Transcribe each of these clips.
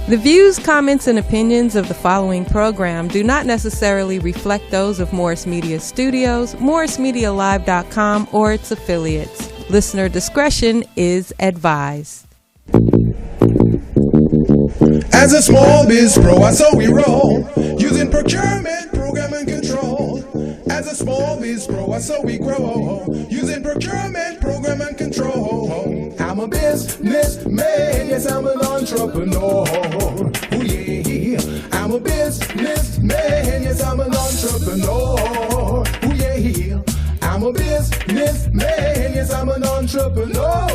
The views, comments, and opinions of the following program do not necessarily reflect those of Morris Media Studios, MorrisMediaLive.com, or its affiliates. Listener discretion is advised. As a small biz pro, I saw we roll, using procurement, program, and control. As a small biz pro, I saw we grow, using procurement, program, and control. I'm a businessman, yes, I'm an entrepreneur. Ooh, yeah. I'm a businessman, yes, I'm an entrepreneur. Ooh, yeah. I'm a businessman, yes, I'm an entrepreneur.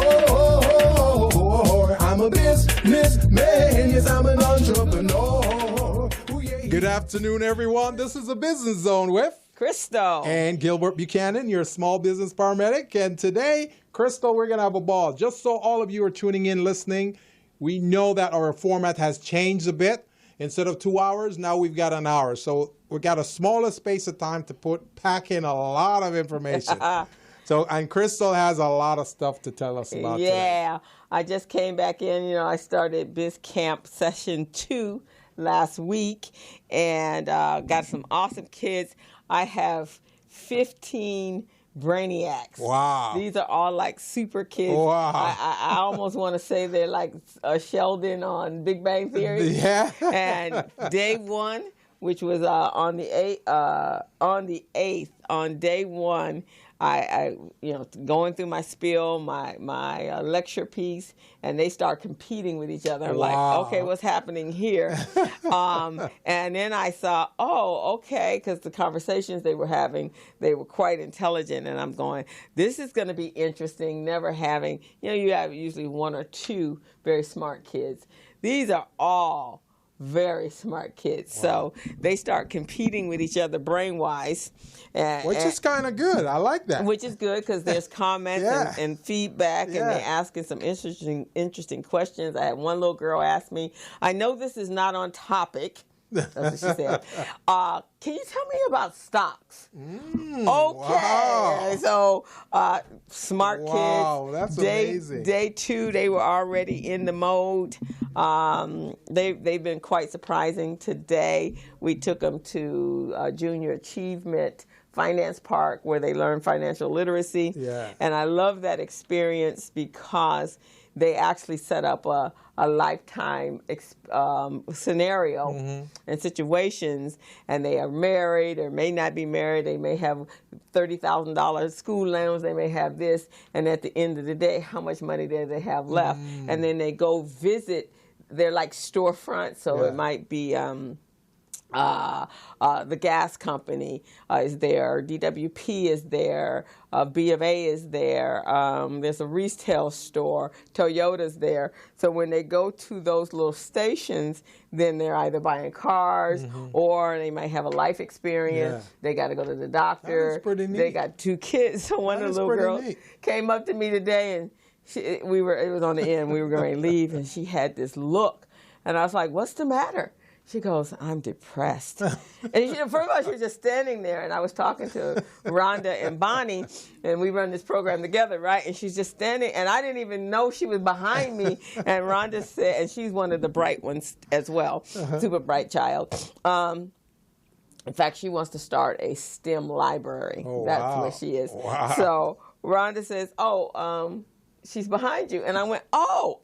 I'm a businessman, yes, I'm an entrepreneur. Ooh, yeah. Good afternoon, everyone. This is the Business Zone with Crystal and Gilbert Buchanan, your small business paramedic. And today, Crystal, we're going to have a ball. Just so all of you are tuning in, listening, we know that our format has changed a bit. Instead of 2 hours, now we've got an hour. So we've got a smaller space of time to pack in a lot of information. And Crystal has a lot of stuff to tell us about Yeah, today. I just came back in. I started Biz Camp Session 2 last week and got some awesome kids. I have 15 brainiacs. Wow. These are all like super kids. Wow. I almost want to say they're like Sheldon on Big Bang Theory. Yeah. And day one, which was on the 8th, on day one, I going through my spiel, my lecture piece, and they start competing with each other. I'm like, okay, what's happening here? And then I saw, okay, because the conversations they were having, they were quite intelligent, and I'm going, this is going to be interesting. Never having, you have usually one or two very smart kids. These are all very smart kids. Wow. So they start competing with each other brain-wise. Which is kind of good. I like that. Which is good because there's comments and feedback, and they're asking some interesting questions. I had one little girl ask me, I know this is not on topic. That's what she said. Can you tell me about stocks? Okay. Wow. So smart kids. Wow, that's amazing. Day 2, they were already in the mode. They've been quite surprising. Today, we took them to Junior Achievement Finance Park where they learn financial literacy. Yeah. And I love that experience because they actually set up a lifetime scenario and situations, and they are married or may not be married. They may have $30,000 school loans. They may have this, and at the end of the day, how much money do they have left? And then they go visit. They're like storefronts, so it might be the gas company is there, DWP is there, B of A is there, there's a retail store, Toyota's there. So when they go to those little stations, then they're either buying cars or they might have a life experience. They got to go to the doctor. That's pretty neat. They got 2 kids. So one of the little girls came up to me today, and it was on the end. We were going to leave, and she had this look. And I was like, what's the matter? She goes, I'm depressed. And first of all, she was just standing there, and I was talking to Rhonda and Bonnie, and we run this program together, right? And she's just standing, and I didn't even know she was behind me. And Rhonda said, and she's one of the bright ones as well, super bright child. In fact, she wants to start a STEM library. That's where she is. Wow. So Rhonda says, she's behind you. And I went, oh.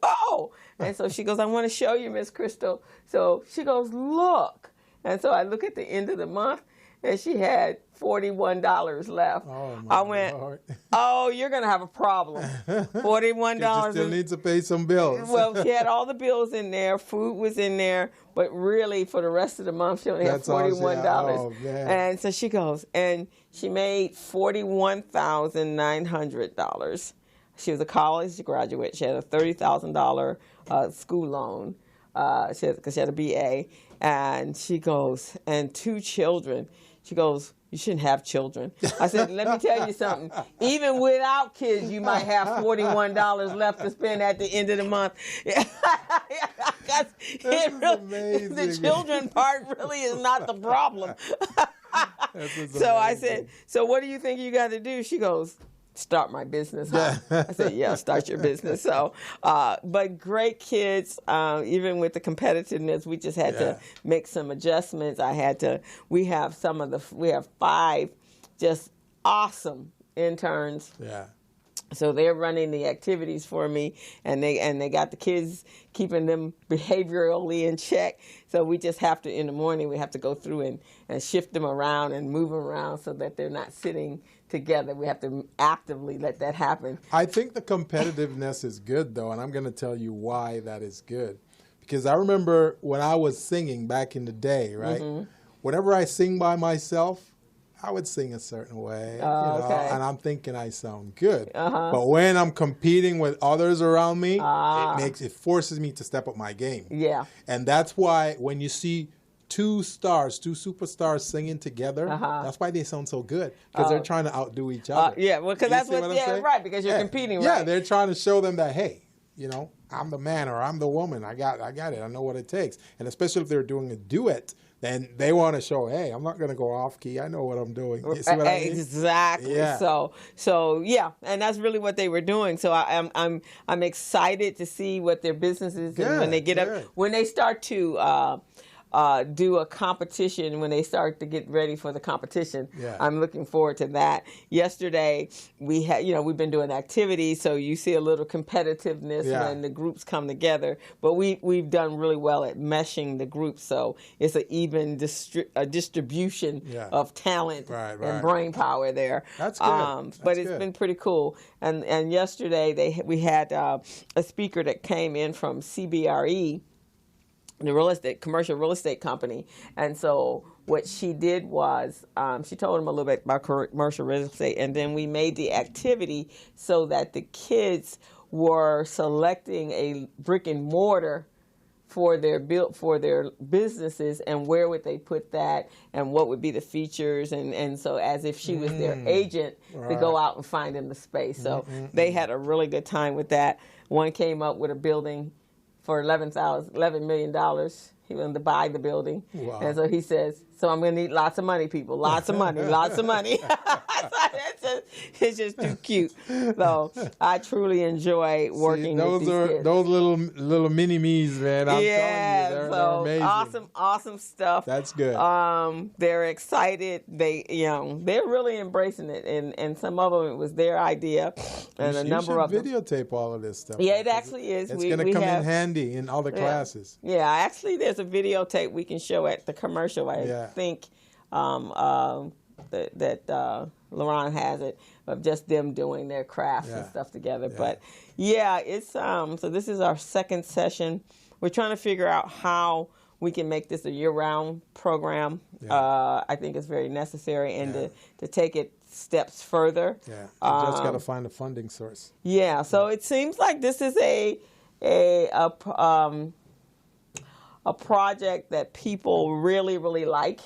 And so she goes, I want to show you, Miss Crystal. So she goes, look. And so I look at the end of the month, and she had $41 left. I went, you're going to have a problem. $41. You still need to pay some bills. Well, she had all the bills in there. Food was in there. But really, for the rest of the month, she only had $41. Oh, man. And so she goes, and she made $41,900. She was a college graduate. She had a $30,000 school loan because she had a BA. And she goes, and 2 children. She goes, you shouldn't have children. I said, let me tell you something. Even without kids, you might have $41 left to spend at the end of the month. The children part really is not the problem. So I said, so what do you think you got to do? She goes, start my business, huh? I said, yeah, start your business. So, but great kids, even with the competitiveness, we just had to make some adjustments. We have 5 just awesome interns. Yeah. So they're running the activities for me, and they got the kids, keeping them behaviorally in check. So we just have to, in the morning, we have to go through and shift them around and move them around so that they're not sitting together. We have to actively let that happen. I think the competitiveness is good, though, and I'm going to tell you why that is good. Because I remember when I was singing back in the day, right? Mm-hmm. Whenever I sing by myself, I would sing a certain way, okay. And I'm thinking I sound good. But when I'm competing with others around me, it forces me to step up my game. Yeah. And that's why when you see two superstars singing together, that's why they sound so good, because they're trying to outdo each other. Yeah, well, because that's what I'm saying? Right, because you're competing, right? Yeah, they're trying to show them that, hey, I'm the man or I'm the woman. I got it. I know what it takes. And especially if they're doing a duet, then they want to show, hey, I'm not going to go off key. I know what I'm doing. You see what I mean? Exactly. Yeah. So yeah, and that's really what they were doing. So I'm excited to see what their businesses and when they get up, when they start to do a competition, when they start to get ready for the competition. Yeah. I'm looking forward to that. Yesterday we had, we've been doing activities, so you see a little competitiveness when the groups come together. But we've done really well at meshing the groups, so it's an even distribution of talent and brain power there. That's good. But it's been pretty cool. And yesterday we had a speaker that came in from CBRE, the commercial real estate company. And so what she did was she told them a little bit about commercial real estate, and then we made the activity so that the kids were selecting a brick and mortar for their businesses, and where would they put that, and what would be the features, and so as if she was their agent to go out and find them the space. So they had a really good time with that. One came up with a building for $11 million. He wanted to buy the building. Wow. And so he says, so I'm going to need lots of money, people. Lots of money, lots of money. It's just too cute. So I truly enjoy working with these kids. Those little mini-me's, man. I'm telling you, they're amazing. Awesome stuff. That's good. They're excited. They're really embracing it. And some of them, it was their idea. And a number of them. You should videotape all of this stuff. Yeah, it actually is. It's going to come in handy in all the classes. Yeah, actually, there's a videotape we can show at the commercial. I think that Laurent has it, of just them doing their crafts and stuff together. But it's so this is our second session. We're trying to figure out how we can make this a year-round program. I think it's very necessary, and to take it steps further. Yeah, you just got to find a funding source. Yeah, so it seems like this is a project that people really, really like,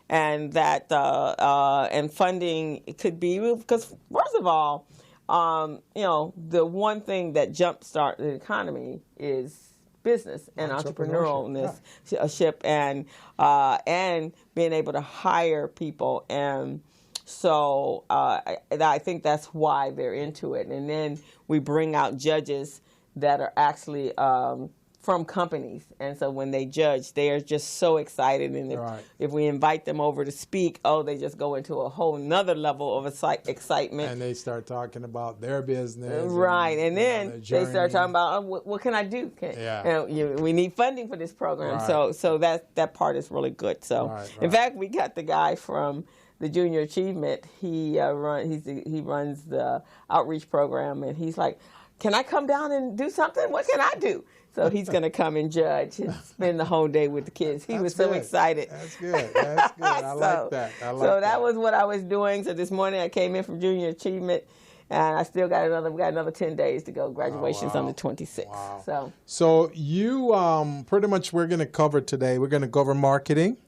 and that and funding could be, because first of all, the one thing that jumpstart the economy is business and entrepreneurship and being able to hire people, and so I think that's why they're into it. And then we bring out judges that are actually from companies, and so when they judge, they are just so excited. And if we invite them over to speak, they just go into a whole nother level of excitement. And they start talking about their business. Right, and then they start talking about, what can I do? We need funding for this program. So that part is really good. So in fact, we got the guy from the Junior Achievement. He runs the outreach program, and he's like, can I come down and do something? What can I do? So he's going to come and judge and spend the whole day with the kids. He was so excited. That's good. That's good. I like that. That was what I was doing. So this morning I came in from Junior Achievement, and I still got another 10 days to go. Graduation's on the 26th. Wow. So you pretty much, we're going to cover today. We're going to cover marketing,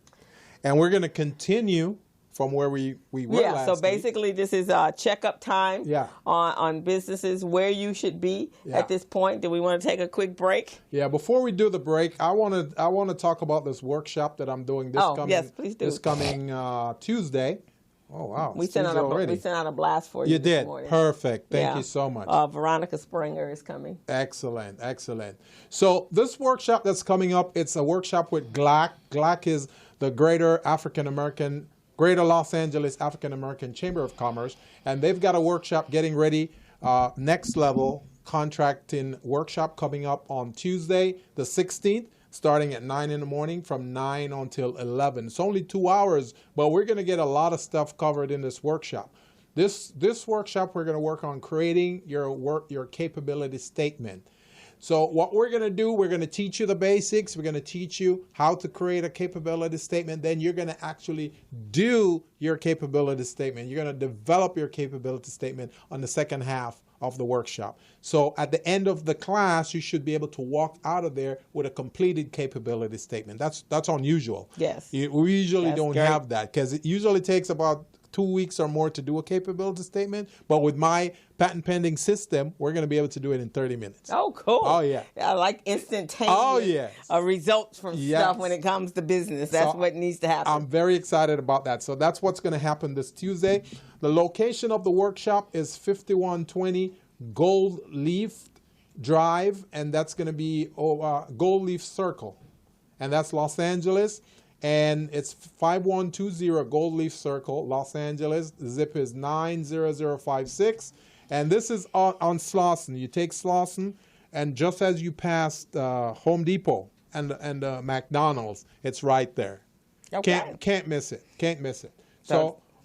and we're going to continue from where we were last so basically this is checkup time on businesses, where you should be at this point. Do we want to take a quick break? Yeah, before we do the break, I want to talk about this workshop that I'm doing this coming Tuesday. Oh, wow. We It's sent Tuesday already. we sent out a blast for you. You this did. morning. Perfect. Thank Yeah. you so much. Veronica Springer is coming. Excellent, excellent. So this workshop that's coming up, it's a workshop with GLAC. GLAC is the Greater Los Angeles African American Chamber of Commerce, and they've got a workshop getting ready, next level contracting workshop coming up on Tuesday, the 16th. Starting at 9 in the morning from 9 until 11. It's only 2 hours, but we're going to get a lot of stuff covered in this workshop. This workshop, we're going to work on creating your capability statement. So what we're going to do, we're going to teach you the basics. We're going to teach you how to create a capability statement. Then you're going to actually do your capability statement. You're going to develop your capability statement on the second half of the workshop. So at the end of the class, you should be able to walk out of there with a completed capability statement. That's unusual. Yes. We usually don't great. have that because it usually takes about 2 weeks or more to do a capability statement. But with my patent pending system, we're going to be able to do it in 30 minutes. Oh, cool. Oh, yeah. I like instantaneous results from stuff when it comes to business. That's what needs to happen. I'm very excited about that. So that's what's going to happen this Tuesday. The location of the workshop is 5120 Gold Leaf Drive, and that's going to be Gold Leaf Circle. And that's Los Angeles. And it's 5120 Gold Leaf Circle, Los Angeles. The zip is 90056. And this is on Slauson. You take Slauson, and just as you pass Home Depot and McDonald's, it's right there. Okay. Can't miss it. Can't miss it.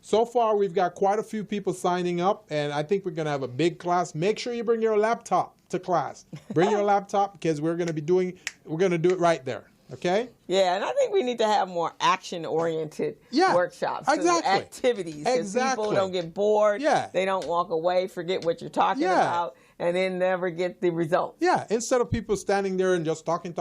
So far, we've got quite a few people signing up, and I think we're going to have a big class. Make sure you bring your laptop to class. Bring your laptop because we're going to do it right there. Okay? Yeah, and I think we need to have more action-oriented workshops. Exactly. Activities. Because people don't get bored. Yeah. They don't walk away, forget what you're talking about, and then never get the result. Yeah, instead of people standing there and just talking,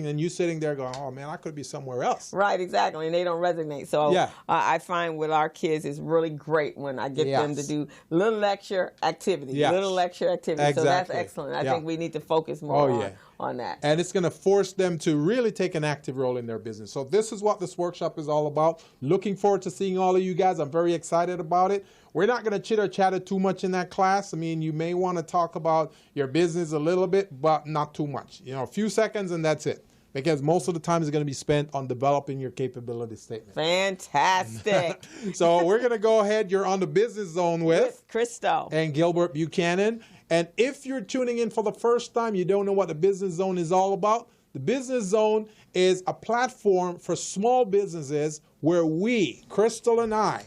and you sitting there going, oh, man, I could be somewhere else. Right, exactly, and they don't resonate. So I find with our kids, it's really great when I get them to do little lecture activities. Exactly. So that's excellent. I think we need to focus more on that. And it's going to force them to really take an active role in their business. So this is what this workshop is all about. Looking forward to seeing all of you guys. I'm very excited about it. We're not going to chitter-chatter too much in that class. I mean, you may want to talk about your business a little bit, but not too much. You know, a few seconds and that's it. Because most of the time is going to be spent on developing your capability statement. Fantastic. So we're going to go ahead. You're on the Business Zone with Crystal and Gilbert Buchanan. And if you're tuning in for the first time, you don't know what the Business Zone is all about. The Business Zone is a platform for small businesses where we, Crystal and I,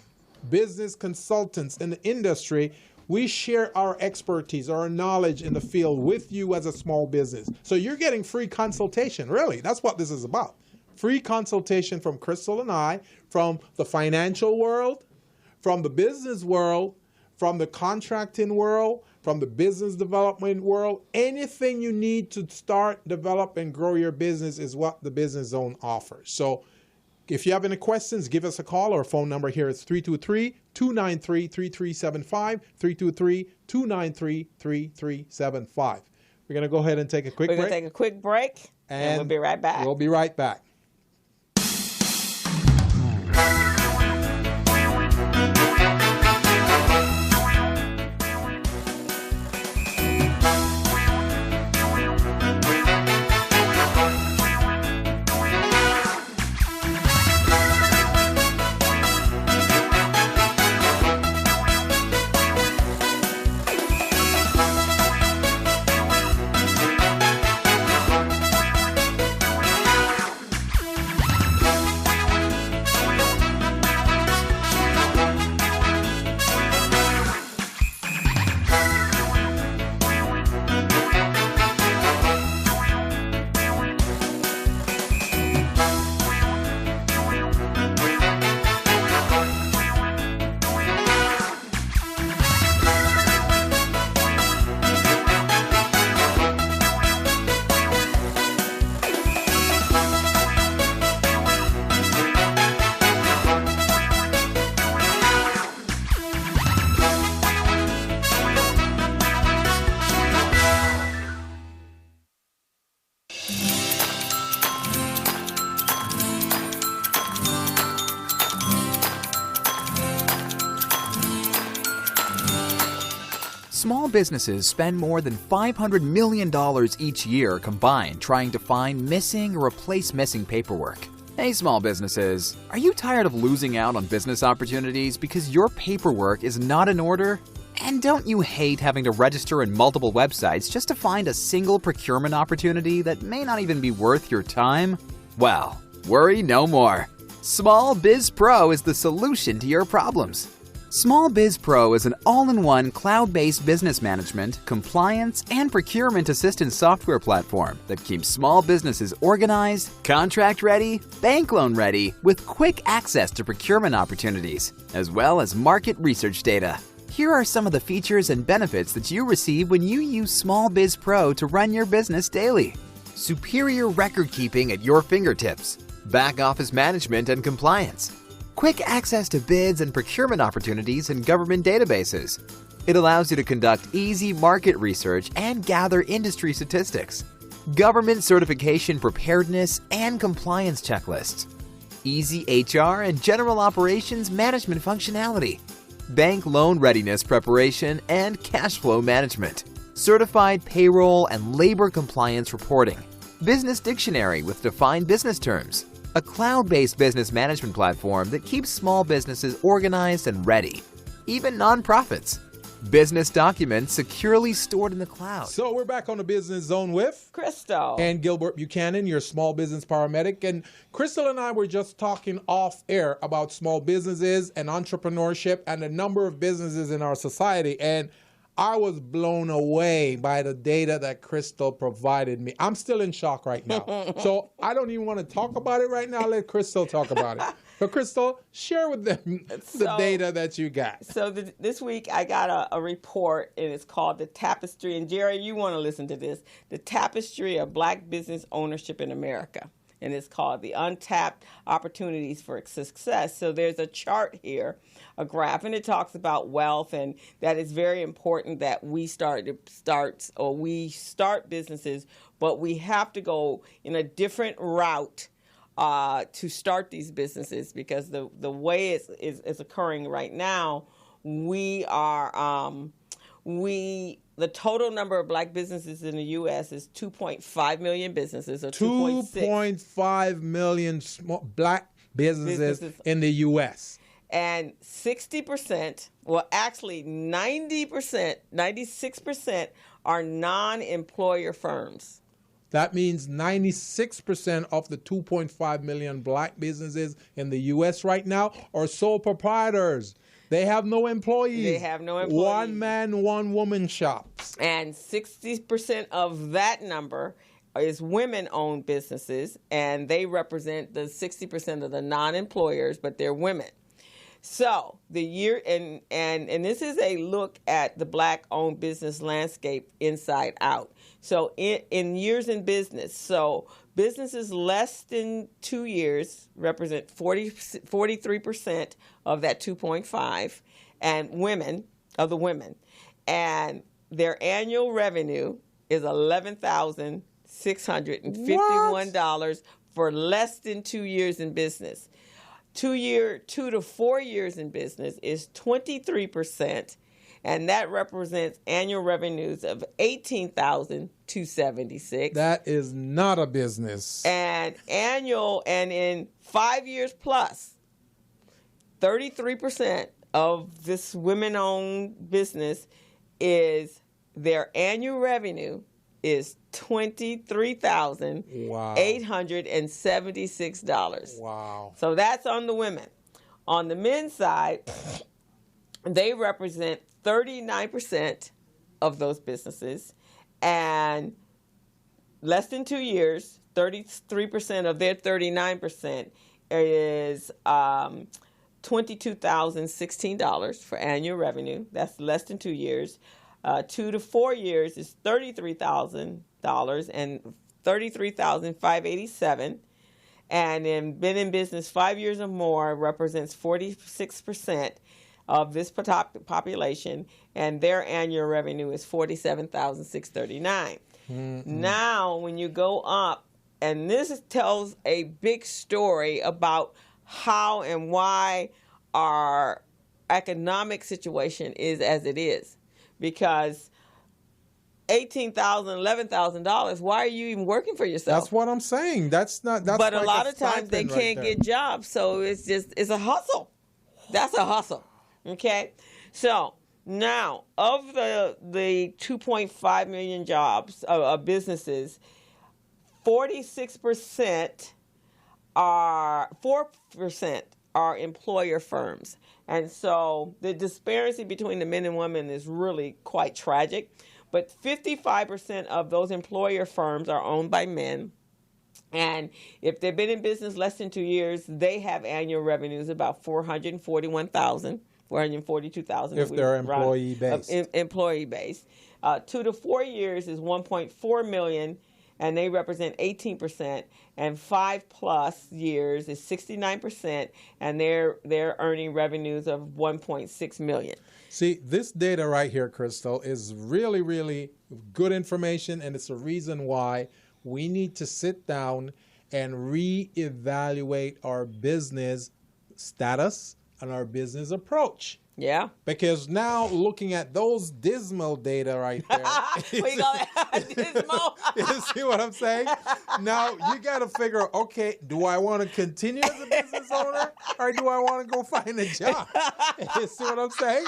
business consultants in the industry, we share our expertise, our knowledge in the field with you as a small business. So you're getting free consultation, really. That's what this is about. Free consultation from Crystal and I, from the financial world, from the business world, from the contracting world, from the business development world. Anything you need to start, develop, and grow your business is what the Business Zone offers. So if you have any questions, give us a call. Our phone number here is 323-293-3375, 323-293-3375. We're going to go ahead and take a quick break. We're going to take a quick break, and we'll be right back. We'll be right back. Small businesses spend more than $500 million each year combined trying to find missing or replace missing paperwork. Hey small businesses, are you tired of losing out on business opportunities because your paperwork is not in order? And don't you hate having to register in multiple websites just to find a single procurement opportunity that may not even be worth your time? Well, worry no more. Small Biz Pro is the solution to your problems. Small Biz Pro is an all-in-one cloud-based business management, compliance, and procurement assistance software platform that keeps small businesses organized, contract-ready, bank loan-ready, with quick access to procurement opportunities, as well as market research data. Here are some of the features and benefits that you receive when you use Small Biz Pro to run your business daily. Superior record keeping at your fingertips, back office management and compliance, quick access to bids and procurement opportunities in government databases. It allows you to conduct easy market research and gather industry statistics, government certification preparedness and compliance checklists, easy HR and general operations management functionality, bank loan readiness preparation and cash flow management, certified payroll and labor compliance reporting, business dictionary with defined business terms, a cloud-based business management platform that keeps small businesses organized and ready, even nonprofits, business documents securely stored in the cloud. So we're back on the Business Zone with Crystal. and Gilbert Buchanan, your small business paramedic. And Crystal and I were just talking off air about small businesses and entrepreneurship and the number of businesses in our society. And I was blown away by the data that Crystal provided me. I'm still in shock right now. So I don't even want to talk about it right now. Let Crystal talk about it. So Crystal, share with them the data that you got. So this week I got a report, and it's called The Tapestry. And Jerry, you want to listen to this. The Tapestry of Black Business Ownership in America. And it's called The Untapped Opportunities for Success. So there's a chart here, a graph, and it talks about wealth, and that it's very important that we start businesses, but we have to go in a different route to start these businesses, because the way it's occurring right now, the total number of black businesses in the U.S. is 2.5 million businesses, or 2.5 million black businesses in the U.S. And 60%, well, actually 90%, 96% are non-employer firms. That means 96% of the 2.5 million black businesses in the U.S. right now are sole proprietors. They have no employees. They have no employees. One man, one woman shops. And 60% of that number is women-owned businesses, and they represent the 60% of the non-employers, but they're women. So the year, and this is a look at the black-owned business landscape inside out. So in years in business, so businesses less than 2 years represent 43% of that 2.5, and women, and their annual revenue is $11,651 for less than 2 years in business. 2 to 4 years in business is 23%, and that represents annual revenues of $18,276. That is not a business. And in 5 years plus, 33% of this women-owned business is their annual revenue is $23,876. Wow. So that's on the women. On the men's side, they represent 39% of those businesses, and less than 2 years, 33% of their 39% is $22,016 for annual revenue. That's less than 2 years. 2 to 4 years is $33,000 and $33,587. And then been in business 5 years or more represents 46% of this population, and their annual revenue is $47,639. Mm-hmm. Now, when you go up, and this tells a big story about how and why our economic situation is as it is. because $18,000, $11,000. Why are you even working for yourself? That's what I'm saying. That's but like a lot of times they can't get jobs, so it's a hustle. That's a hustle. Okay, so now of the 2.5 million jobs of businesses, 4% are employer firms, and so the disparity between the men and women is really quite tragic. But 55% of those employer firms are owned by men. And if they've been in business less than 2 years, they have annual revenues about $442,000. If they're employee-based. Employee-based. 2 to 4 years is $1.4 million, and they represent 18%. And 5+ years is 69%, and they're earning revenues of $1.6 million. See, this data right here, Crystal, is really, really good information, and it's a reason why we need to sit down and reevaluate our business status and our business approach. Yeah. Because now looking at those dismal data right there. We go dismal. You see what I'm saying? Now you got to figure, okay, do I want to continue as a business owner or do I want to go find a job? You see what I'm saying?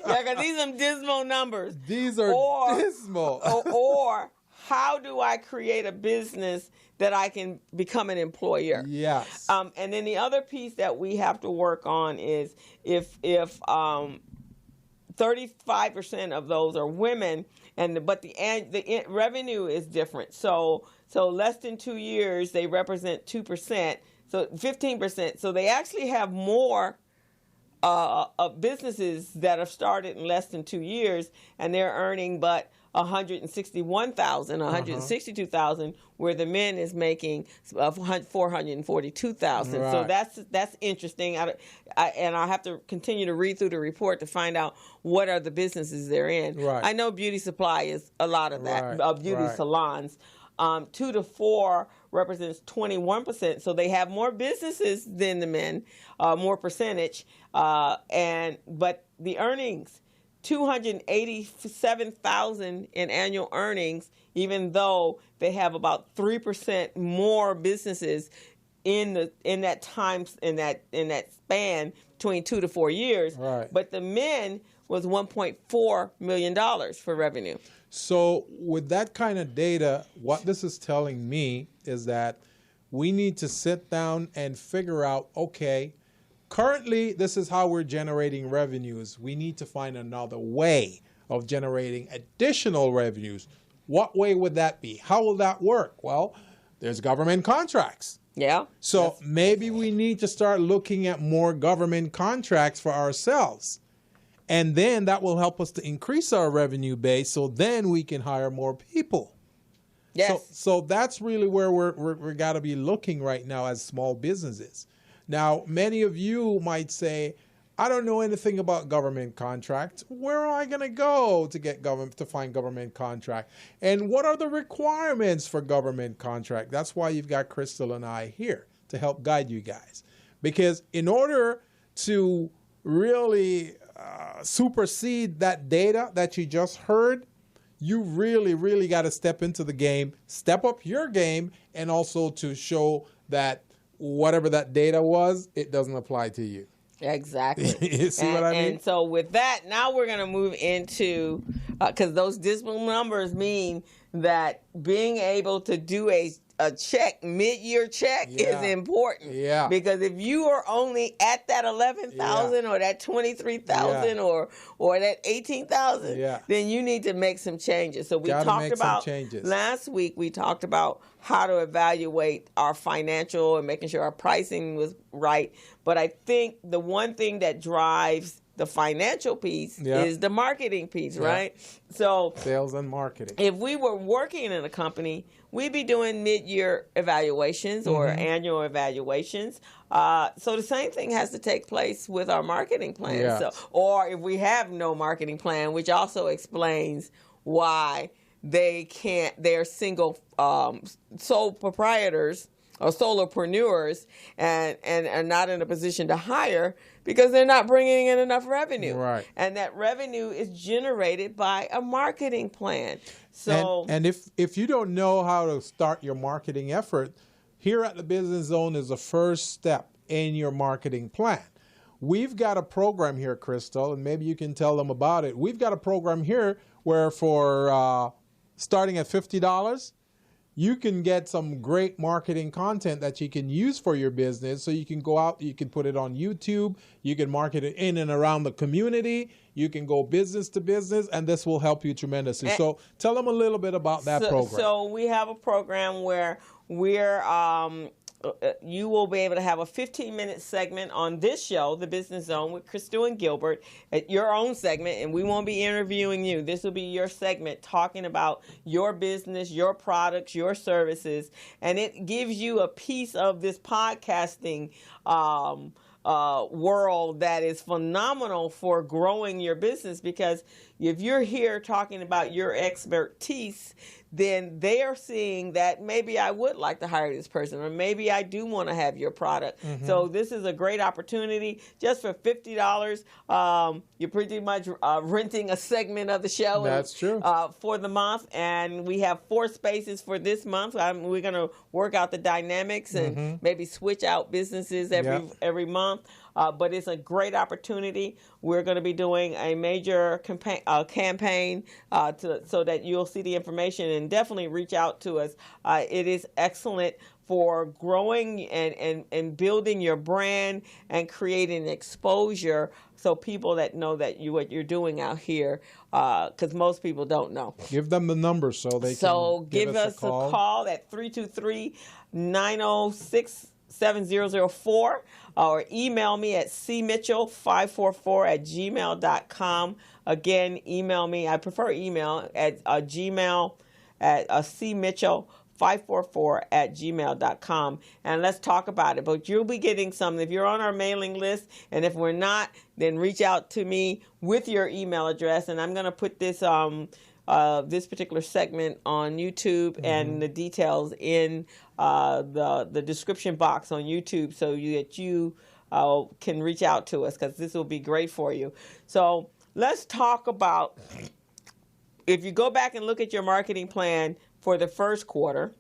Yeah, because these are dismal numbers. These are dismal. Or how do I create a business that I can become an employer? Yes. And then the other piece that we have to work on is if 35% of those are women, but the revenue is different. So less than 2 years, they represent 2%. So 15%. So they actually have more businesses that have started in less than 2 years, and they're earning but $161,000, $162,000, where the men is making $442,000. Right. So that's interesting. And I have to continue to read through the report to find out what are the businesses they're in. Right. I know beauty supply is a lot of that, Right. beauty salons. 2 to 4 represents 21%, so they have more businesses than the men, more percentage, but the earnings, $287,000 in annual earnings, even though they have about 3% more businesses in that span between 2 to 4 years. Right. But the men was $1.4 million for revenue. So with that kind of data, what this is telling me is that we need to sit down and figure out, okay, currently this is how we're generating revenues. We need to find another way of generating additional revenues. What way would that be? How will that work? Well, there's government contracts. Yeah. So maybe we need to start looking at more government contracts for ourselves. And then that will help us to increase our revenue base, so then we can hire more people. Yes. So that's really where we're got to be looking right now as small businesses. Now, many of you might say, I don't know anything about government contracts. Where am I going to go to find government contract? And what are the requirements for government contract? That's why you've got Crystal and I here to help guide you guys. Because in order to really supersede that data that you just heard, you really, really got to step into the game, step up your game, and also to show that whatever that data was, it doesn't apply to you. Exactly. You see what I mean? And so with that, now we're going to move into, because those dismal numbers mean that being able to do a check, mid-year check, is important. Yeah. Because if you are only at that 11,000 or that 23,000 or that 18,000, then you need to make some changes. So we talked about last week. We talked about how to evaluate our financial and making sure our pricing was right. But I think the one thing that drives the financial piece is the marketing piece, right? So sales and marketing. If we were working in a company, we'd be doing mid-year evaluations or annual evaluations. So the same thing has to take place with our marketing plan. Yes. So, or if we have no marketing plan, which also explains why they're single sole proprietors or solopreneurs and are not in a position to hire because they're not bringing in enough revenue. Right. And that revenue is generated by a marketing plan. So, and if you don't know how to start your marketing effort, here at the Business Zone is the first step in your marketing plan. We've got a program here, Crystal, and maybe you can tell them about it. We've got a program here where for starting at $50, you can get some great marketing content that you can use for your business. So you can go out, you can put it on YouTube, you can market it in and around the community, you can go business to business, and this will help you tremendously. So tell them a little bit about that program. So we have a program where you will be able to have a 15-minute segment on this show, The Business Zone, with Crystal and Gilbert, at your own segment, and we won't be interviewing you. This will be your segment talking about your business, your products, your services, and it gives you a piece of this podcasting world that is phenomenal for growing your business, because if you're here talking about your expertise, then they are seeing that maybe I would like to hire this person, or maybe I do want to have your product. Mm-hmm. So this is a great opportunity. Just for $50, you're pretty much renting a segment of the show. That's true. For the month, and we have 4 spaces for this month. We're going to work out the dynamics and maybe switch out businesses every month. But it's a great opportunity. We're going to be doing a major campaign so that you'll see the information, and definitely reach out to us. It is excellent for growing and building your brand and creating exposure, so people that know that what you're doing out here, because most people don't know. Give them the number so they can give us a call at 323-906-7004, or email me at cmitchell544@gmail.com. Again, email me. I prefer email at gmail at cmitchell544@gmail.com, and let's talk about it. But you'll be getting some. If you're on our mailing list, and if we're not, then reach out to me with your email address, and I'm going to put this this particular segment on YouTube and the details in the description box on YouTube, so that you can reach out to us, because this will be great for you. So let's talk about, if you go back and look at your marketing plan for the first quarter,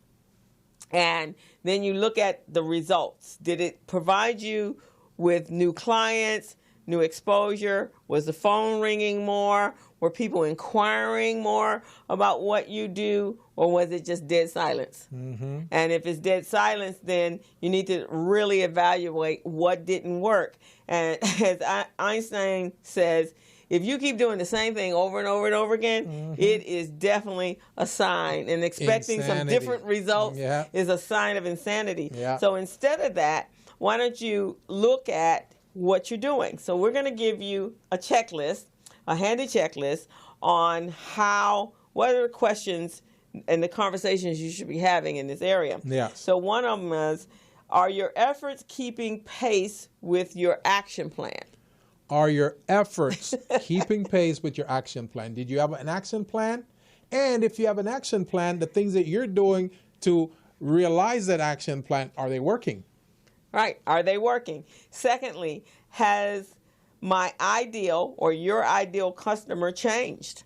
and then you look at the results. Did it provide you with new clients, new exposure? Was the phone ringing more? Were people inquiring more about what you do? Or was it just dead silence? Mm-hmm. And if it's dead silence, then you need to really evaluate what didn't work. And as Einstein says, if you keep doing the same thing over and over and over again, it is definitely a sign. And expecting some different results is a sign of insanity. Yeah. So instead of that, why don't you look at what you're doing? So we're going to give you a checklist, a handy checklist on what are the questions and the conversations you should be having in this area. Yeah. So one of them is, are your efforts keeping pace with your action plan? Are your efforts keeping pace with your action plan? Did you have an action plan? And if you have an action plan, the things that you're doing to realize that action plan, are they working? Right. Are they working? Secondly, has my ideal or your ideal customer changed?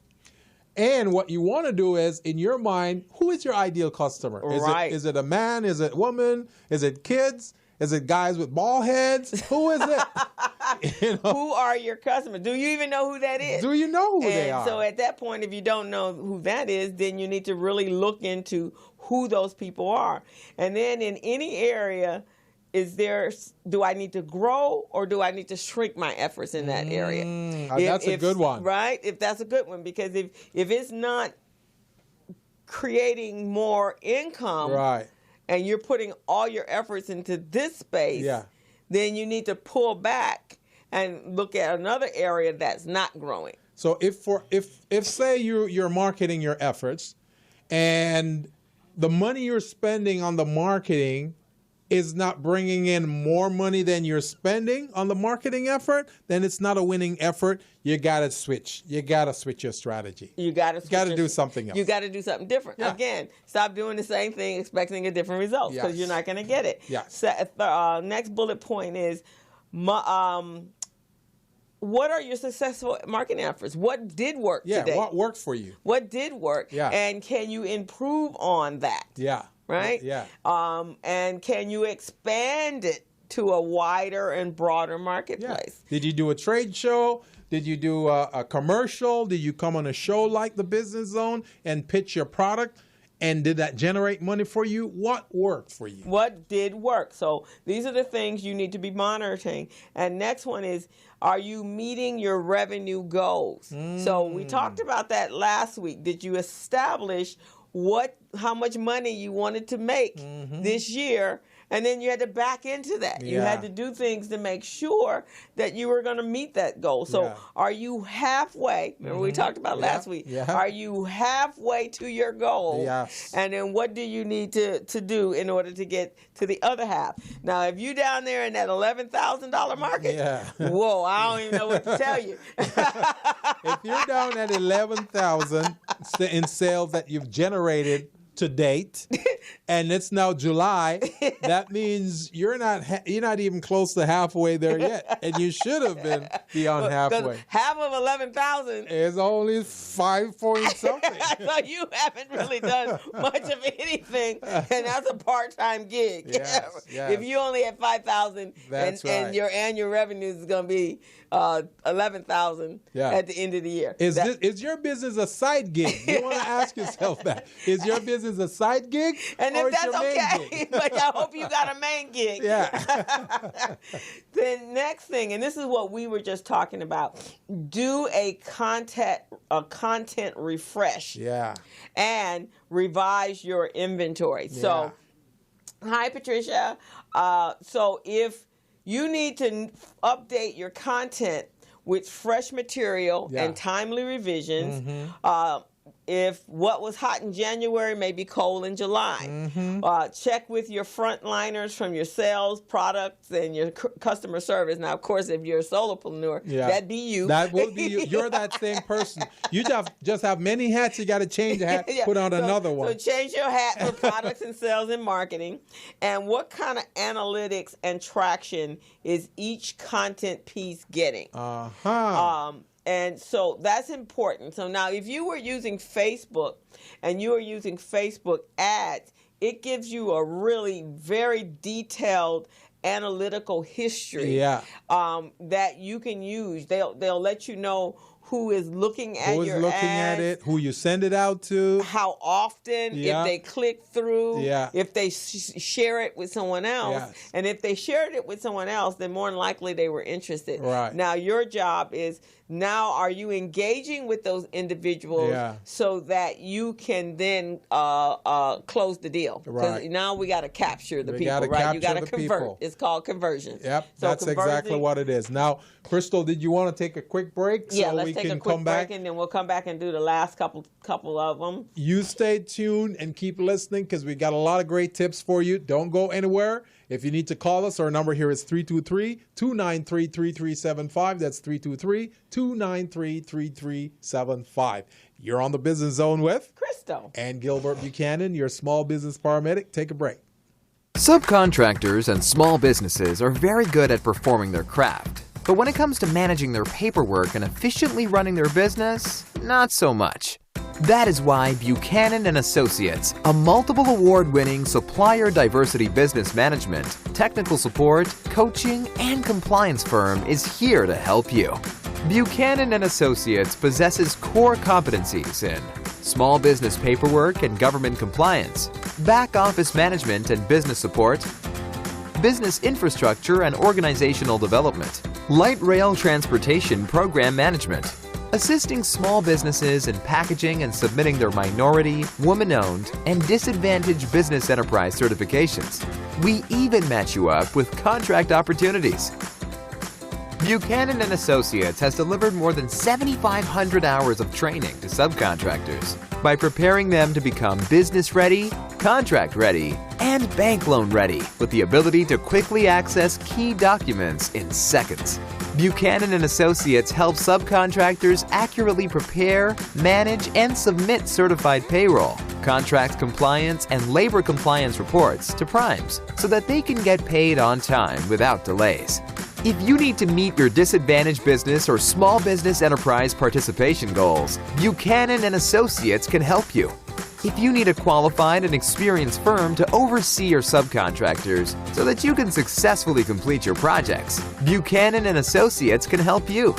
And what you want to do is, in your mind, who is your ideal customer? Is it a man? Is it a woman? Is it kids? Is it guys with bald heads? Who is it? Who are your customers? Do you even know who that is? Do you know who they are? So at that point, if you don't know who that is, then you need to really look into who those people are. And then in any area, do I need to grow, or do I need to shrink my efforts in that area? That's a good one. Right? If that's a good one, because if it's not creating more income, right, and you're putting all your efforts into this space, then you need to pull back and look at another area that's not growing. So if say you're marketing your efforts, and the money you're spending on the marketing is not bringing in more money than you're spending on the marketing effort, then it's not a winning effort. You got to switch. You got to switch your strategy. You got to do something else. You got to do something different. Yeah. Again, stop doing the same thing expecting a different result because Yes. you're not going to get it. Yes. So, next bullet point is what are your successful marketing efforts? What did work today? What worked for you? What did work? Yeah. And can you improve on that? Yeah. Right? Yeah. And can you expand it to a wider and broader marketplace? Did you do a trade show? Did you do a commercial? Did you come on a show like the Business Zone and pitch your product? And did that generate money for you? What worked for you? What did work? So these are the things you need to be monitoring. And next one is, are you meeting your revenue goals? So we talked about that last week. Did you establish how much money you wanted to make this year? And then you had to back into that. You had to do things to make sure that you were going to meet that goal. So are you halfway? Remember we talked about last week. Yeah. Are you halfway to your goal? Yes. And then what do you need to do in order to get to the other half? Now, if you down there in that $11,000 market, whoa, I don't even know what to tell you. If you're down at 11,000 in sales that you've generated to date, and it's now July, that means you're not even close to halfway there yet, and you should have been beyond halfway. Half of 11,000 is only 5 point something. So you haven't really done much of anything, and that's a part-time gig. Yes. If you only have 5,000, and your annual revenue is going to be 11,000 at the end of the year. Is your business a side gig? You want to ask yourself that. Is your business a side gig? And or if that's your main okay, gig? but I hope you got a main gig. Yeah. The next thing, and this is what we were just talking about, do a content refresh. Yeah. And revise your inventory. Yeah. So, hi, Patricia. So if you need to update your content with fresh material and timely revisions, if what was hot in January may be cold in July. Check with your frontliners from your sales, products, and your customer service. Now, of course, if you're a solopreneur, that'd be you. That will be you. You're that same person. You just have many hats. You got to change a hat, put on another one. So change your hat for products and sales and marketing. And what kind of analytics and traction is each content piece getting? And so that's important. So now if you were using Facebook and you are using Facebook ads, it gives you a really very detailed analytical history that you can use. They'll let you know who is looking at your ads. Who is looking at it, who you send it out to. How often, if they click through, if they share it with someone else. Yes. And if they shared it with someone else, then more than likely they were interested. Right. Now your job is, now are you engaging with those individuals so that you can then close the deal? Because now we got to capture the people, right? You got to convert. People. It's called conversion. Yep, so that's exactly what it is. Now, Crystal, did you want to take a quick break? Yeah, let's take a quick break, and then we'll come back and do the last couple of them. You stay tuned and keep listening because we got a lot of great tips for you. Don't go anywhere. If you need to call us, our number here is 323-293-3375. That's 323-293-3375. You're on the Business Zone with Crystal and Gilbert Buchanan, your small business paramedic. Take a break. Subcontractors and small businesses are very good at performing their craft. But when it comes to managing their paperwork and efficiently running their business, not so much. That is why Buchanan & Associates, a multiple award-winning supplier diversity business management, technical support, coaching, and compliance firm is here to help you. Buchanan & Associates possesses core competencies in small business paperwork and government compliance, back office management and business support, business infrastructure and organizational development, light rail transportation program management, assisting small businesses in packaging and submitting their minority, woman-owned, and disadvantaged business enterprise certifications. We even match you up with contract opportunities. Buchanan and Associates has delivered more than 7,500 hours of training to subcontractors by preparing them to become business ready, contract ready, and bank loan ready with the ability to quickly access key documents in seconds. Buchanan and Associates help subcontractors accurately prepare, manage, and submit certified payroll, contract compliance, and labor compliance reports to primes so that they can get paid on time without delays. If you need to meet your disadvantaged business or small business enterprise participation goals, Buchanan and Associates can help you. If you need a qualified and experienced firm to oversee your subcontractors so that you can successfully complete your projects, Buchanan and Associates can help you.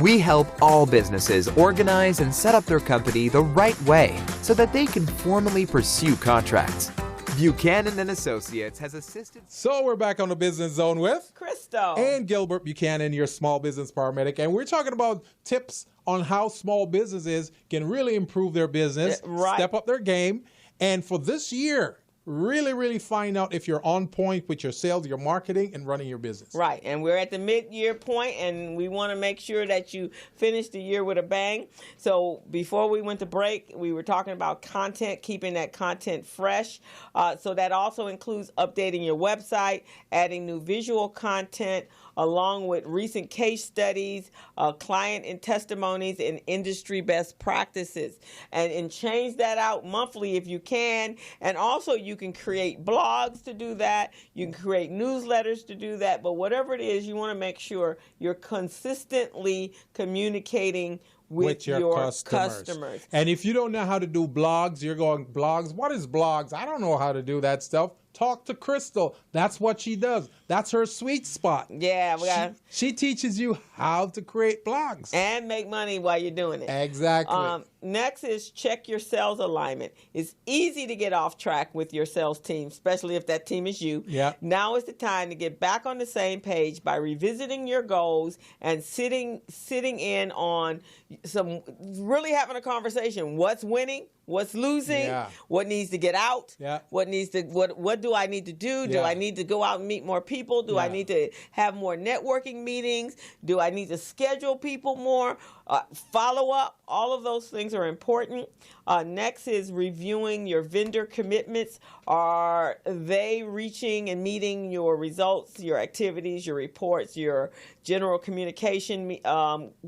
We help all businesses organize and set up their company the right way so that they can formally pursue contracts. Buchanan and Associates has assisted. So we're back on the Business Zone with Crystal and Gilbert Buchanan, your small business paramedic, and we're talking about tips on how small businesses can really improve their business, step up their game, and for this year, really find out if you're on point with your sales, your marketing, and running your business. Right, and we're at the mid-year point, and we want to make sure that you finish the year with a bang. So before we went to break, we were talking about content, keeping that content fresh. So that also includes updating your website, adding new visual content, along with recent case studies, client and testimonies, and industry best practices. And change that out monthly if you can. And also you can create blogs to do that. You can create newsletters to do that. But whatever it is, you want to make sure you're consistently communicating with your customers. And if you don't know how to do blogs, you're going, blogs? What is blogs? I don't know how to do that stuff. Talk to Crystal. That's what she does. That's her sweet spot. Yeah, she teaches you how to create blogs. And make money while you're doing it. Exactly. Next is check your sales alignment. It's easy to get off track with your sales team, especially if that team is you. Yeah. Now is the time to get back on the same page by revisiting your goals and sitting in on really having a conversation. What's winning? What's losing? Yeah. What needs to get out? Yeah. What do I need to do? Do I need to go out and meet more people? Do I need to have more networking meetings? Do I need to schedule people more? Follow up. All of those things are important. Next is reviewing your vendor commitments. Are they reaching and meeting your results, your activities, your reports, your general communication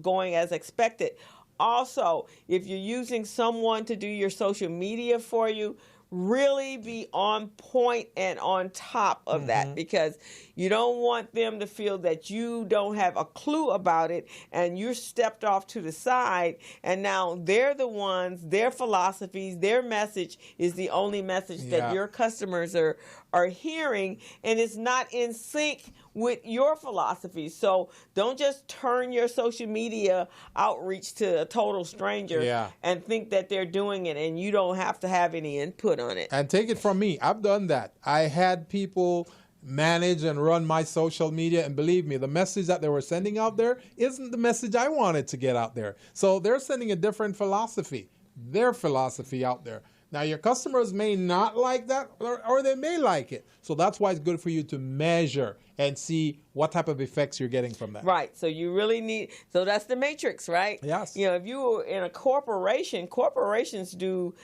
going as expected? Also, if you're using someone to do your social media for you, really be on point and on top of that, because you don't want them to feel that you don't have a clue about it and you're stepped off to the side, and now they're the ones, their philosophies, their message is the only message that your customers are hearing, and it's not in sync with your philosophy. So don't just turn your social media outreach to a total stranger and think that they're doing it and you don't have to have any input on it. And take it from me, I've done that. I had people manage and run my social media, and believe me, the message that they were sending out there isn't the message I wanted to get out there. So they're sending a different philosophy, their philosophy out there. Now, your customers may not like that, or they may like it. So that's why it's good for you to measure and see what type of effects you're getting from that. Right. So you really need, so that's the matrix, right? Yes. You know, if you were in a corporation, corporations do,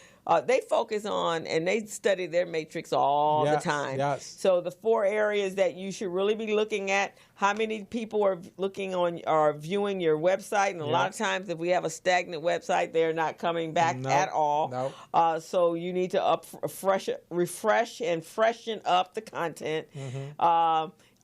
they focus on and they study their matrix all the time. Yes. So the 4 areas that you should really be looking at: how many people are viewing your website, and a lot of times if we have a stagnant website, they're not coming back at all. No. So you need to refresh and freshen up the content.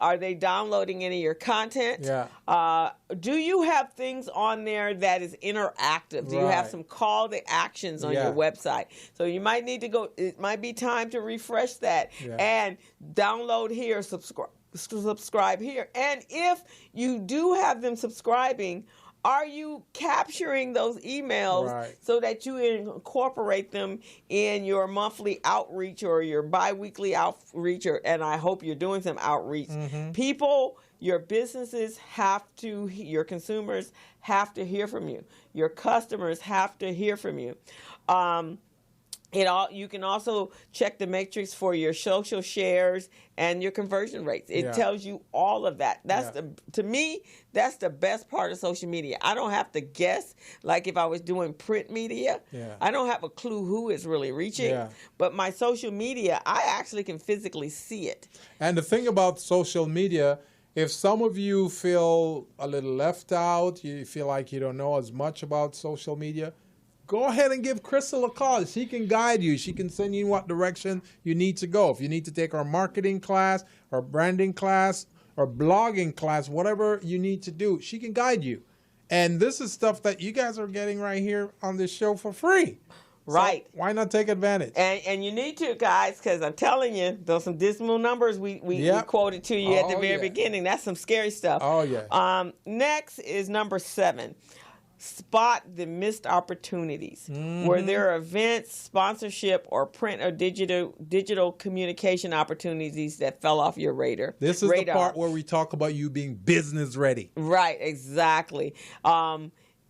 Are they downloading any of your content? Yeah. Do you have things on there that is interactive? Do you have some call to actions on your website? So you might need to go, it might be time to refresh that and download here, subscribe here. And if you do have them subscribing, are you capturing those emails so that you incorporate them in your monthly outreach or your biweekly outreach? And I hope you're doing some outreach. People, your businesses your consumers have to hear from you. Your customers have to hear from you. You can also check the matrix for your social shares and your conversion rates. It tells you all of that. To me, that's the best part of social media. I don't have to guess like if I was doing print media. I don't have a clue who is really reaching. But my social media, I actually can physically see it. And the thing about social media, if some of you feel a little left out, you feel like you don't know as much about social media, go ahead and give Crystal a call. She can guide you. She can send you in what direction you need to go. If you need to take our marketing class, or branding class, or blogging class, whatever you need to do, she can guide you. And this is stuff that you guys are getting right here on this show for free. Right. So why not take advantage? And you need to, guys, because I'm telling you, those some dismal numbers we quoted to you at the very beginning. That's some scary stuff. Oh, yeah. Next is number 7. Spot the missed opportunities where there are events, sponsorship, or print or digital communication opportunities that fell off your radar. This is the part where we talk about you being business ready. Right, exactly.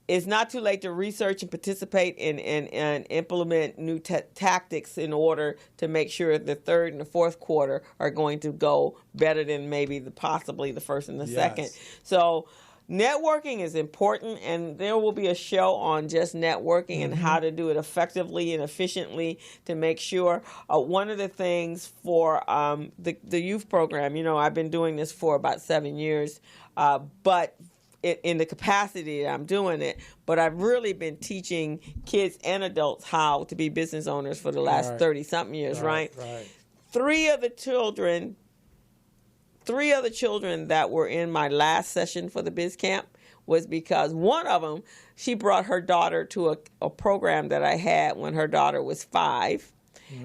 It's not too late to research and participate and implement new tactics in order to make sure the third and the fourth quarter are going to go better than maybe possibly the first and the second. So networking is important, and there will be a show on just networking and how to do it effectively and efficiently to make sure. One of the things for the youth program, I've been doing this for about 7 years, but in the capacity that I'm doing it, but I've really been teaching kids and adults how to be business owners for the last 30-something years, right? Three of the children that were in my last session for the Biz Camp was because one of them, she brought her daughter to a program that I had when her daughter was 5.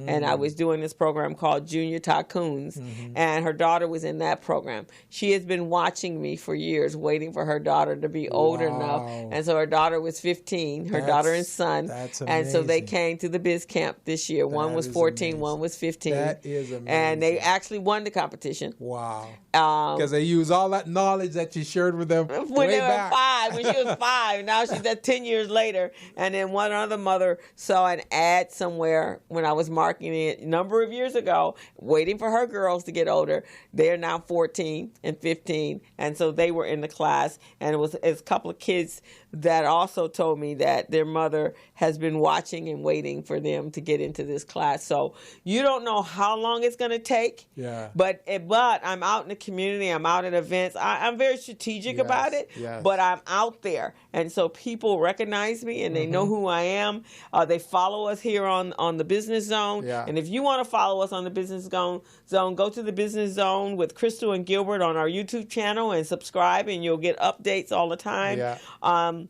And I was doing this program called Junior Tycoons, and her daughter was in that program. She has been watching me for years, waiting for her daughter to be old enough. And so her daughter was 15, her daughter and son. That's amazing. And so they came to the Biz Camp this year. One was 14, amazing. One was 15. That is amazing. And they actually won the competition. Wow. Because they use all that knowledge that you shared with them when they were 5, when she was 5. Now she's at 10 years later. And then one other mother saw an ad somewhere when I was marketing it a number of years ago, waiting for her girls to get older. They're now 14 and 15, and so they were in the class. And it's a couple of kids that also told me that their mother has been watching and waiting for them to get into this class. So you don't know how long it's going to take. But I'm out in the community. I'm out at events. I'm very strategic about it. But I'm out there, and so people recognize me and they know who I am. They follow us here on the Business Zone. And if you want to follow us on the Business Zone, go to the Business Zone with Crystal and Gilbert on our YouTube channel and subscribe, and you'll get updates all the time.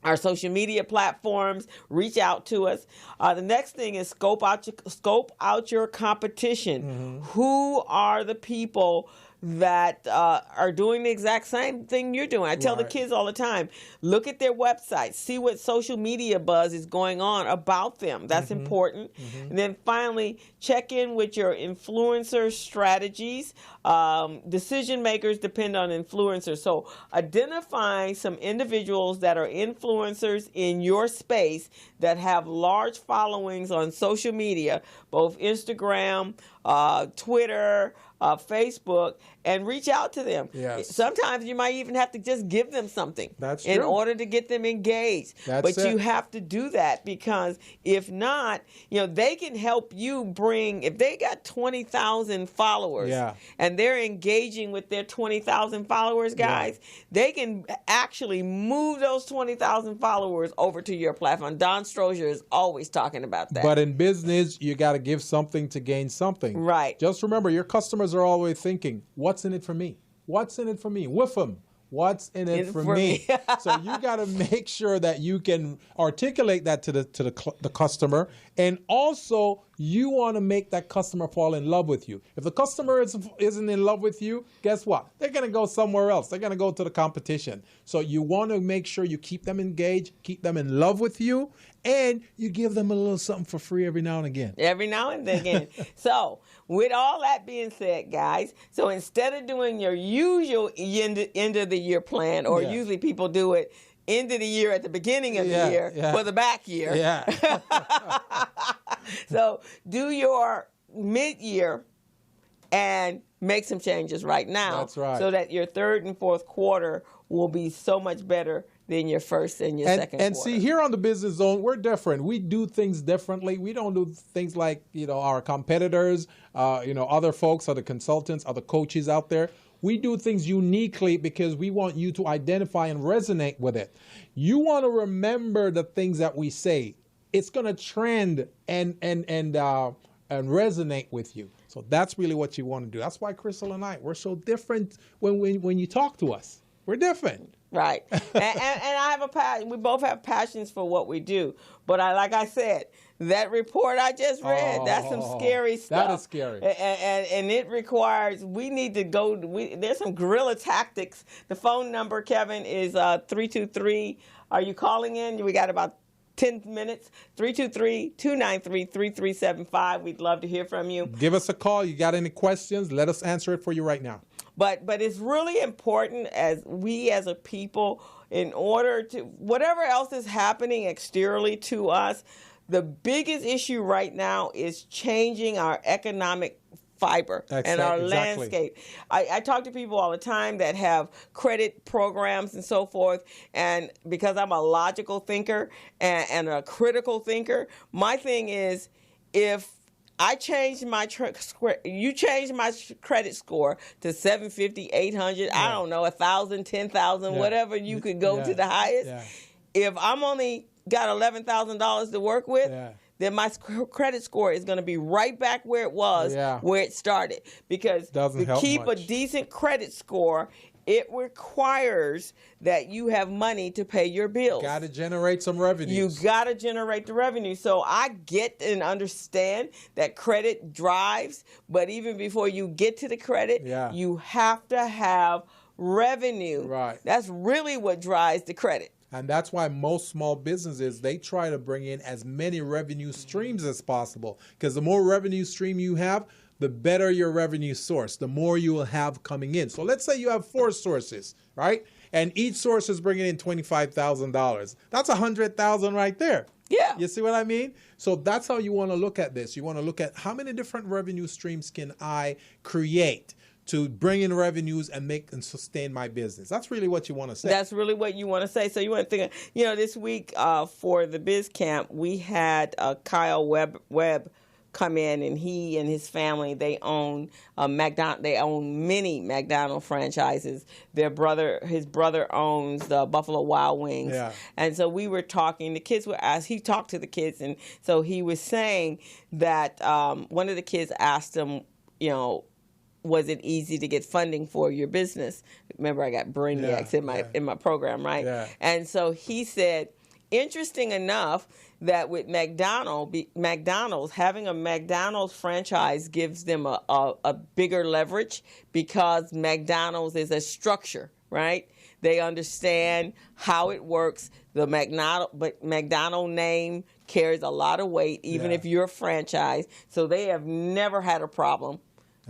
Our social media platforms, reach out to us. The next thing is scope out your competition. Who are the people that are doing the exact same thing you're doing? I tell the kids all the time, look at their websites, see what social media buzz is going on about them. That's important. And then finally, check in with your influencer strategies. Decision makers depend on influencers. So identify some individuals that are influencers in your space that have large followings on social media, both Instagram, Twitter, Facebook, and reach out to them. Sometimes you might even have to just give them something in order to get them engaged. You have to do that, because if not, they can help you bring, if they got 20,000 followers and they're engaging with their 20,000 followers, guys, they can actually move those 20,000 followers over to your platform. Don Strozier is always talking about that. But in business, you got to give something to gain something. Right. Just remember, your customers are always thinking, what's in it for me? What's in it for me? With them. What's in it for me? So you got to make sure that you can articulate that to the customer, and also you want to make that customer fall in love with you. If the customer isn't in love with you, guess what? They're going to go somewhere else. They're going to go to the competition. So you want to make sure you keep them engaged, keep them in love with you, and you give them a little something for free every now and again. Every now and again. So with all that being said, guys, so instead of doing your usual end of the year plan, or usually people do it end of the year at the beginning of the year for the back year. So do your mid-year and make some changes right now. That's right. So that your third and fourth quarter will be so much better than your first and your second and quarter. see, here on the Business Zone, we're different. We do things differently. We don't do things like, our competitors, other folks, other consultants, other coaches out there. We do things uniquely because we want you to identify and resonate with it. You want to remember the things that we say. It's going to trend and resonate with you. So that's really what you want to do. That's why Crystal and I, we're so different when you talk to us. We're different. Right. and I have a passion. We both have passions for what we do. But like I said, that report I just read, that's some scary stuff. That is scary. And it requires, we need to go, there's some guerrilla tactics. The phone number, Kevin, is 323. Are you calling in? We got about 10 minutes. 323-293-3375. We'd love to hear from you. Give us a call. You got any questions? Let us answer it for you right now. But it's really important as a people, in order to, whatever else is happening exteriorly to us, the biggest issue right now is changing our economic fiber and our landscape. I talk to people all the time that have credit programs and so forth, and because I'm a logical thinker and a critical thinker, my thing is, if I changed my you changed my credit score to 750, 800, I don't know, 1,000, 10,000, whatever you could go to the highest. Yeah. If I'm only got $11,000 to work with, then my credit score is going to be right back where it was, where it started. Because to keep a decent credit score, it requires that you have money to pay your bills. Got to generate some revenue. You got to generate the revenue. So I get and understand that credit drives, but even before you get to the credit, you have to have revenue. Right. That's really what drives the credit. And that's why most small businesses, they try to bring in as many revenue streams as possible. Because the more revenue stream you have, the better your revenue source, the more you will have coming in. So let's say you have 4 sources, right? And each source is bringing in $25,000. That's $100,000 right there. Yeah. You see what I mean? So that's how you want to look at this. You want to look at how many different revenue streams can I create to bring in revenues and make and sustain my business. That's really what you want to say. That's really what you want to say. So you want to think, this week for the Biz Camp, we had Kyle Webb come in, and he and his family, they own many McDonald's franchises. His brother owns the Buffalo Wild Wings. Yeah. And so we were talking, the kids were asked, he talked to the kids, and so he was saying that one of the kids asked him, was it easy to get funding for your business? Remember, I got brainiacs in my program, right? Yeah. And so he said, interesting enough, that with McDonald's, having a McDonald's franchise gives them a bigger leverage, because McDonald's is a structure, right? They understand how it works. The McDonald name carries a lot of weight, even if you're a franchise. So they have never had a problem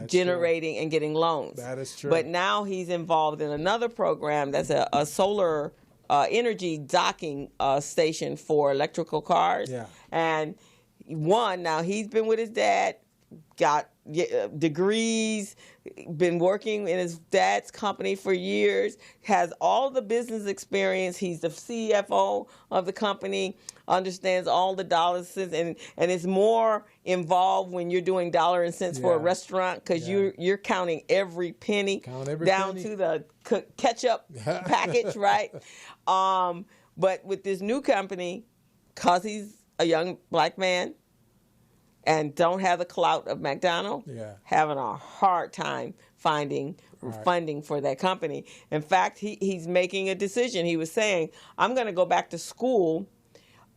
generating and getting loans. That is true. But now he's involved in another program that's a solar energy docking station for electrical cars. Yeah. And now he's been with his dad, got degrees, been working in his dad's company for years, has all the business experience. He's the CFO of the company, understands all the dollars and is more involved when you're doing dollar and cents for a restaurant, because you're counting every penny down to the ketchup package, right? But with this new company, because he's a young black man and don't have the clout of McDonald's, having a hard time finding funding for that company. In fact, he's making a decision. He was saying, I'm going to go back to school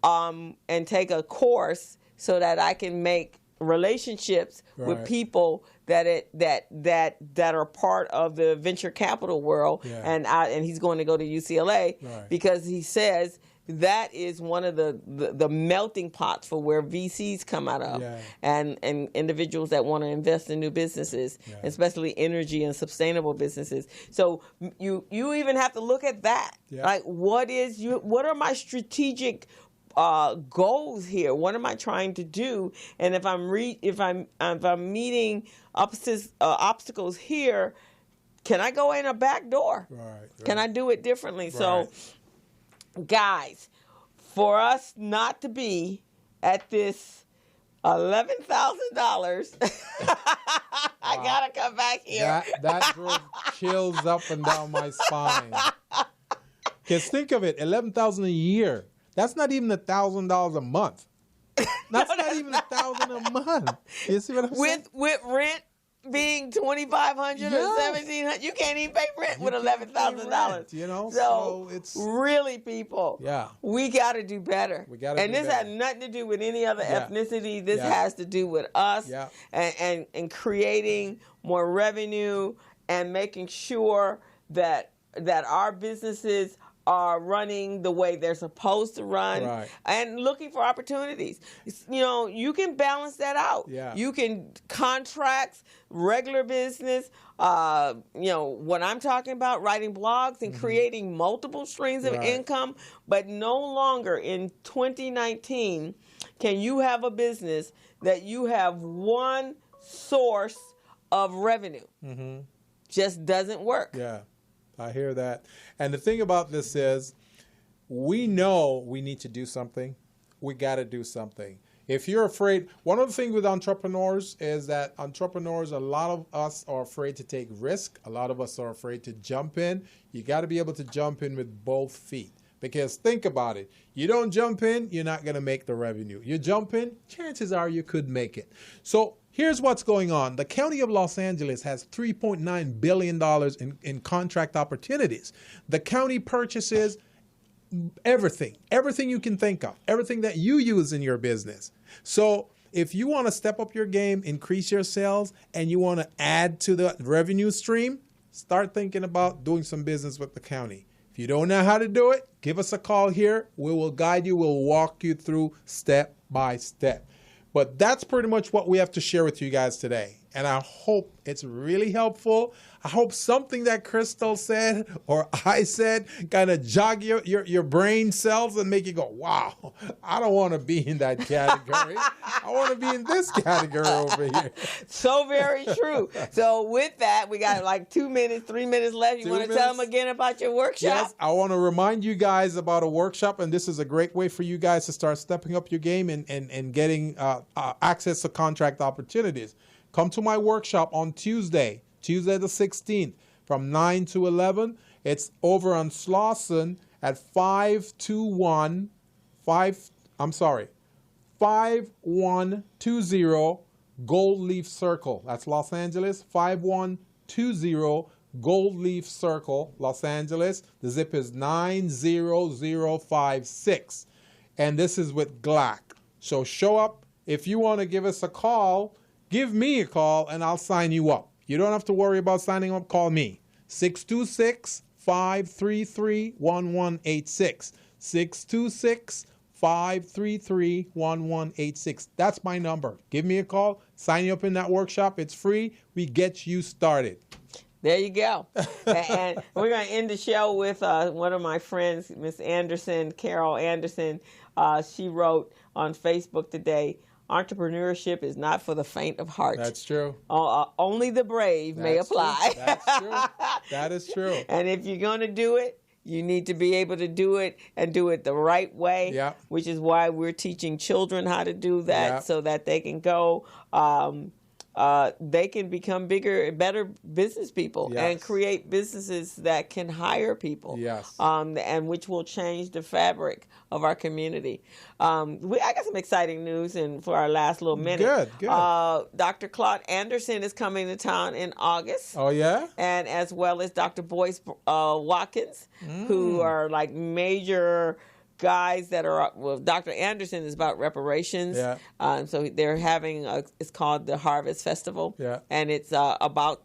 and take a course so that I can make relationships with people that are part of the venture capital world. And he's going to go to UCLA because he says that is one of the melting pots for where VCs come out of, and individuals that want to invest in new businesses, especially energy and sustainable businesses. So you even have to look at that. Like, what are my strategic goals here? What am I trying to do? And if I'm meeting obstacles here, can I go in a back door? Right. Can I do it differently? Right. So, guys, for us not to be at this $11,000, I gotta come back here. That drove chills up and down my spine. Because think of it, $11,000 a year. That's not even $1,000 a month. That's not even $1,000 a month. You see what I'm saying? With rent being $2,500 or $1,700, you can't even pay rent with $11,000. You know, so it's really, people. Yeah, we got to do better. And this has nothing to do with any other ethnicity. This has to do with us and creating more revenue and making sure that our businesses are running the way they're supposed to run, and looking for opportunities. You know, you can balance that out. You can contracts, regular business, you know, what I'm talking about, writing blogs and creating multiple streams of income, but no longer in 2019 can you have a business that you have one source of revenue. Just doesn't work. Yeah. I hear that. And the thing about this is, we know we need to do something. We got to do something. If you're afraid, one of the things with entrepreneurs is that a lot of us are afraid to take risk. A lot of us are afraid to jump in. You got to be able to jump in with both feet. Because think about it. You don't jump in, you're not going to make the revenue. You jump in, chances are you could make it. So here's what's going on. The County of Los Angeles has $3.9 billion in contract opportunities. The county purchases everything you can think of, everything that you use in your business. So if you want to step up your game, increase your sales, and you want to add to the revenue stream, start thinking about doing some business with the county. If you don't know how to do it, give us a call here. We will guide you. We'll walk you through step by step. But that's pretty much what we have to share with you guys today. And I hope it's really helpful. I hope something that Crystal said or I said kind of jog your brain cells and make you go, wow, I don't want to be in that category. I want to be in this category over here. So very true. So with that, we got like 2 minutes, 3 minutes left. You want to tell them again about your workshop? Yes, I want to remind you guys about a workshop, and this is a great way for you guys to start stepping up your game and getting access to contract opportunities. Come to my workshop on Tuesday the 16th from 9 to 11. It's over on Slauson at 5120 Gold Leaf Circle. That's Los Angeles, 5120 Gold Leaf Circle, Los Angeles. The zip is 90056. And this is with GLAC. So show up. If you want to give us a call, give me a call and I'll sign you up. You don't have to worry about signing up. Call me. 626-533-1186. 626-533-1186. That's my number. Give me a call. Sign you up in that workshop. It's free. We get you started. There you go. And we're going to end the show with one of my friends, Miss Anderson, Carol Anderson. She wrote on Facebook today, entrepreneurship is not for the faint of heart. That's true. Only the brave may apply. True. That's true. That is true. And if you're going to do it, you need to be able to do it and do it the right way, which is why we're teaching children how to do that so that they can go, they can become better business people and create businesses that can hire people, and which will change the fabric of our community. I got some exciting news for our last little minute. Good. Dr. Claude Anderson is coming to town in August. Oh, yeah? And as well as Dr. Boyce Watkins, who are like major guys that are, well, Dr. Anderson is about reparations. So they're having, it's called the Harvest Festival. And it's about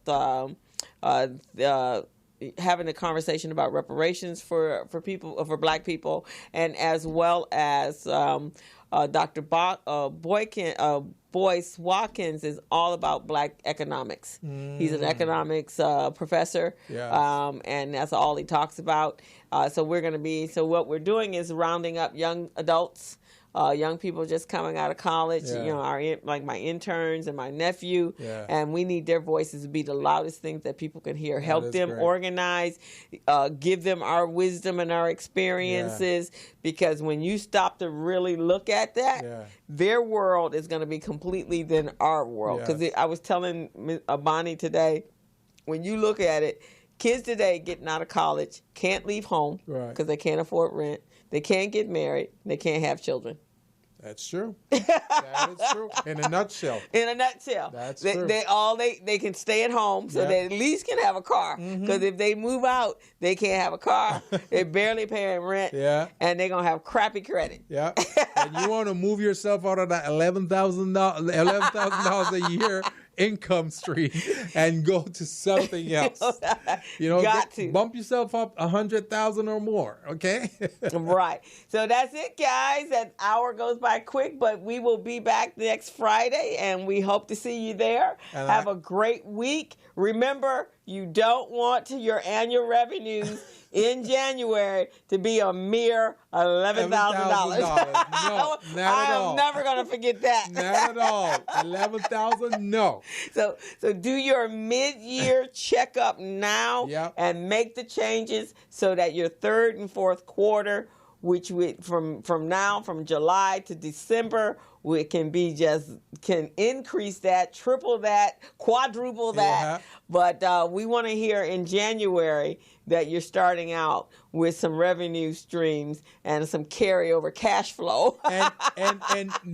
having a conversation about reparations for people, for Black people, and as well as Dr. Boyce Watkins is all about Black economics. He's an economics professor, and that's all he talks about. So what we're doing is rounding up young adults, young people just coming out of college, like my interns and my nephew, and we need their voices to be the loudest things that people can hear. Help them organize, give them our wisdom and our experiences, because when you stop to really look at that, their world is going to be completely than our world. Because I was telling Bonnie today, when you look at it, kids today getting out of college can't leave home because they can't afford rent. They can't get married. They can't have children. That's true. That is true. In a nutshell. In a nutshell. That's true. They can stay at home so they at least can have a car. Because if they move out, they can't have a car. They're barely paying rent. And they're going to have crappy credit. And you want to move yourself out of that $11,000 a year income stream and go to something else. Bump yourself up 100,000 or more, okay? Right. So that's it, guys. That hour goes by quick, but we will be back next Friday, and we hope to see you there. And have a great week. Remember, you don't want your annual revenues in January to be a mere $11,000. No, not at all. I am never going to forget that. Not at all. 11,000, no. So do your mid-year checkup now and make the changes so that your third and fourth quarter, which from July to December, we can increase that, triple that, quadruple that. But we want to hear in January that you're starting out with some revenue streams and some carryover cash flow. and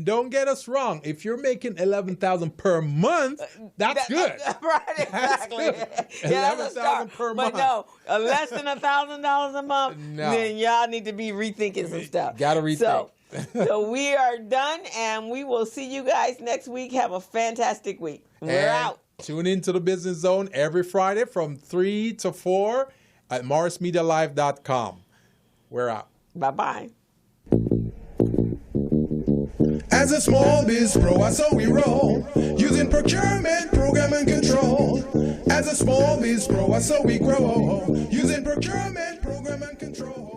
don't get us wrong. If you're making $11,000 per month, that's good. Right, exactly. $11,000 per month. But no, less than $1,000 a month, then y'all need to be rethinking some stuff. Got to rethink. So we are done, and we will see you guys next week. Have a fantastic week. We're out. Tune into the Business Zone every Friday from 3 to 4 at morrismedialive.com. We're out. Bye-bye. As a small biz pro, I saw we roll, using procurement, program, and control. As a small biz pro, I saw we grow, using procurement, program, and control.